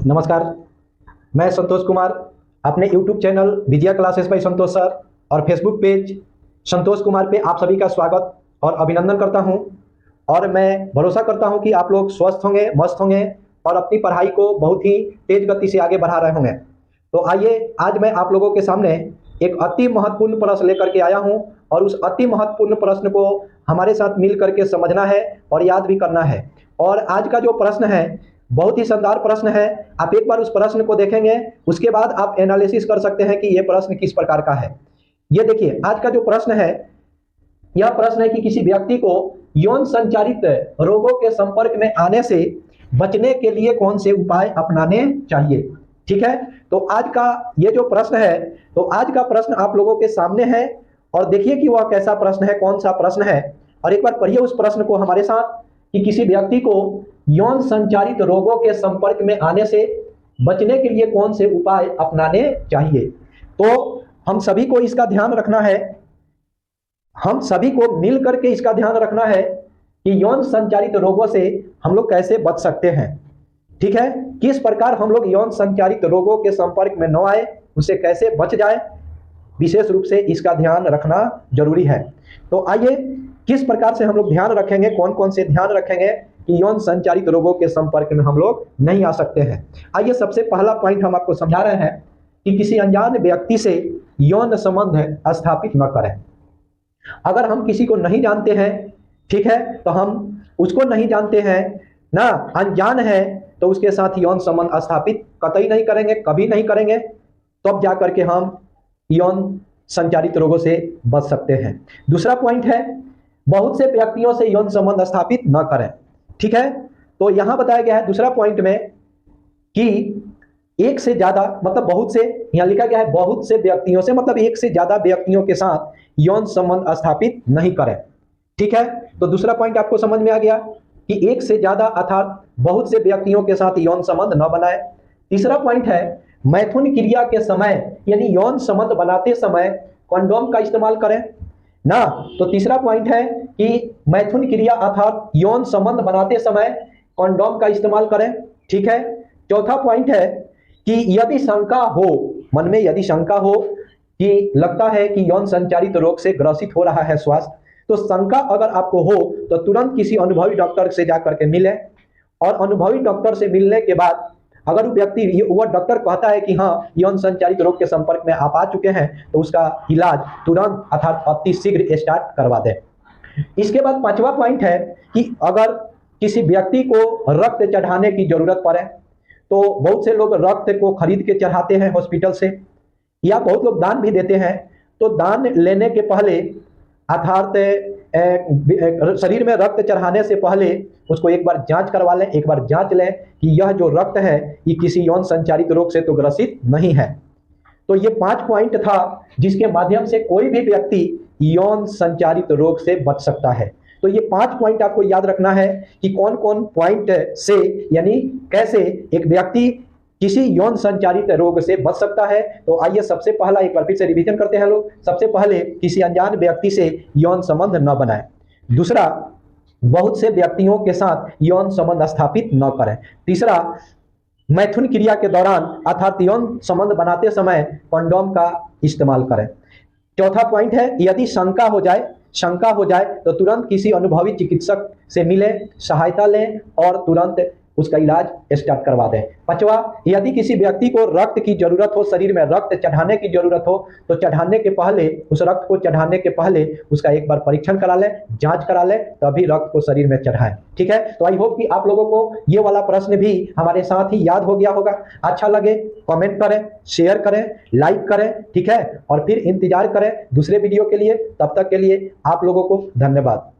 नमस्कार, मैं संतोष कुमार अपने YouTube channel Vijaya classes bye संतोष सर और फेसबुक पेज संतोष कुमार पे आप सभी का स्वागत और अभिनंदन करता हूं। और मैं भरोसा करता हूं कि आप लोग स्वस्थ होंगे, मस्त होंगे और अपनी पढ़ाई को बहुत ही तेज गति से आगे बढ़ा रहे होंगे। तो आइए, आज मैं आप लोगों के सामने एक अति महत्वपूर्ण प्रश्न लेकर के आया हूं और उस अति महत्वपूर्ण प्रश्न को हमारे साथ मिल करके समझना है और याद भी करना है। और आज का जो प्रश्न है बहुत ही शानदार प्रश्न है। आप एक बार उस प्रश्न को देखेंगे, उसके बाद आप एनालिसिस कर सकते हैं कि यह प्रश्न किस प्रकार का है। ये देखिए, आज का जो प्रश्न है, यह प्रश्न है कि किसी व्यक्ति को यौन संचारित रोगों के संपर्क में आने से बचने के लिए कौन से उपाय अपनाने चाहिए। ठीक है, तो आज का ये जो प्रश्न है, तो आज का प्रश्न आप लोगों के सामने है और देखिए कि वह कैसा प्रश्न है, कौन सा प्रश्न है। और एक बार पढ़िए उस प्रश्न को हमारे साथ कि किसी व्यक्ति को यौन संचारित रोगों के संपर्क में आने से बचने के लिए कौन से उपाय अपनाने चाहिए। तो हम सभी को इसका ध्यान रखना है, हम सभी को मिल करके इसका ध्यान रखना है कि यौन संचारित रोगों से हम लोग कैसे बच सकते हैं। ठीक है, किस प्रकार हम लोग यौन संचारित रोगों के संपर्क में न आए, उससे कैसे बच जाए, विशेष रूप से इसका ध्यान रखना जरूरी है। तो आइए, किस प्रकार से हम लोग ध्यान रखेंगे, कौन कौन से ध्यान रखेंगे कि यौन संचारित रोगों के संपर्क में हम लोग नहीं आ सकते हैं। आइए, सबसे पहला पॉइंट हम आपको समझा रहे हैं कि किसी अनजान व्यक्ति से यौन संबंध स्थापित न करें। अगर हम किसी को नहीं जानते हैं, ठीक है, तो हम उसको नहीं जानते हैं ना, अनजान है, तो उसके साथ यौन संबंध स्थापित कतई नहीं करेंगे, कभी नहीं करेंगे। तब जा करके हम यौन संचारित रोगों से बच सकते हैं। दूसरा पॉइंट है, बहुत से व्यक्तियों से यौन संबंध स्थापित न करें। ठीक है, तो यहां बताया गया है दूसरा पॉइंट में कि एक से ज्यादा, मतलब बहुत से, यहां लिखा गया है बहुत से व्यक्तियों से, मतलब एक से ज्यादा व्यक्तियों के साथ यौन संबंध स्थापित नहीं करें। ठीक है, तो दूसरा पॉइंट आपको समझ में आ गया कि एक से ज्यादा अर्थात बहुत से व्यक्तियों के साथ यौन संबंध न बनाए। तीसरा पॉइंट है, मैथुन क्रिया के समय यानी यौन संबंध बनाते समय कंडोम का इस्तेमाल करें ना। तो तीसरा पॉइंट है कि मैथुन क्रिया अर्थात यौन संबंध बनाते समय कंडोम का इस्तेमाल करें। ठीक है, चौथा पॉइंट है कि यदि शंका हो, मन में यदि शंका हो कि लगता है कि यौन संचारित रोग से ग्रसित हो रहा है स्वास्थ्य, तो शंका अगर आपको हो तो तुरंत किसी अनुभवी डॉक्टर से जाकर के मिलें। और अनुभवी डॉक्टर से मिलने के बाद अगर वह डॉक्टर कहता है कि हाँ, यौन संचारित रोग के संपर्क में आप आ चुके हैं, तो उसका इलाज तुरंत अर्थात अति शीघ्र स्टार्ट करवा दें। इसके बाद पांचवा पॉइंट है कि अगर किसी व्यक्ति को रक्त चढ़ाने की जरूरत पड़े, तो बहुत से लोग रक्त को खरीद के चढ़ाते हैं हॉस्पिटल से, या बहुत लोग दान भी देते हैं। तो दान लेने के पहले अर्थात शरीर में रक्त चढ़ाने से पहले उसको एक बार जांच करवा लें, एक बार जांच लें कि यह जो रक्त है ये किसी यौन संचारित रोग से तो ग्रसित नहीं है। तो ये 5 पॉइंट था जिसके माध्यम से कोई भी व्यक्ति यौन संचारित रोग से बच सकता है। तो ये 5 पॉइंट आपको याद रखना है कि कौन कौन पॉइंट से, यानी कैसे एक व्यक्ति किसी यौन संचारित रोग से बच सकता है। तो आइए, सबसे पहला एक बार फिर से रिवीजन करते हैं लोग। सबसे पहले, किसी अनजान व्यक्ति से यौन संबंध न बनाएं। दूसरा, बहुत से व्यक्तियों के साथ यौन संबंध स्थापित न करें। तीसरा, मैथुन क्रिया के दौरान अर्थात यौन संबंध बनाते समय कंडोम का इस्तेमाल करें। चौथा पॉइंट है, यदि शंका हो जाए तो तुरंत किसी अनुभवी चिकित्सक से मिलें, सहायता लें और तुरंत उसका इलाज स्टार्ट करवा दें। पांचवा, यदि किसी व्यक्ति को रक्त की जरूरत हो, शरीर में रक्त चढ़ाने की जरूरत हो, तो चढ़ाने के पहले, उस रक्त को चढ़ाने के पहले उसका एक बार परीक्षण करा लें, जांच करा लें, तभी रक्त को शरीर में चढ़ाएं। ठीक है, तो आई होप कि आप लोगों को ये वाला प्रश्न भी हमारे साथ ही याद हो गया होगा। अच्छा लगे कमेंट करें, शेयर करें, लाइक करें। ठीक है, और फिर इंतजार करें दूसरे वीडियो के लिए। तब तक के लिए आप लोगों को धन्यवाद।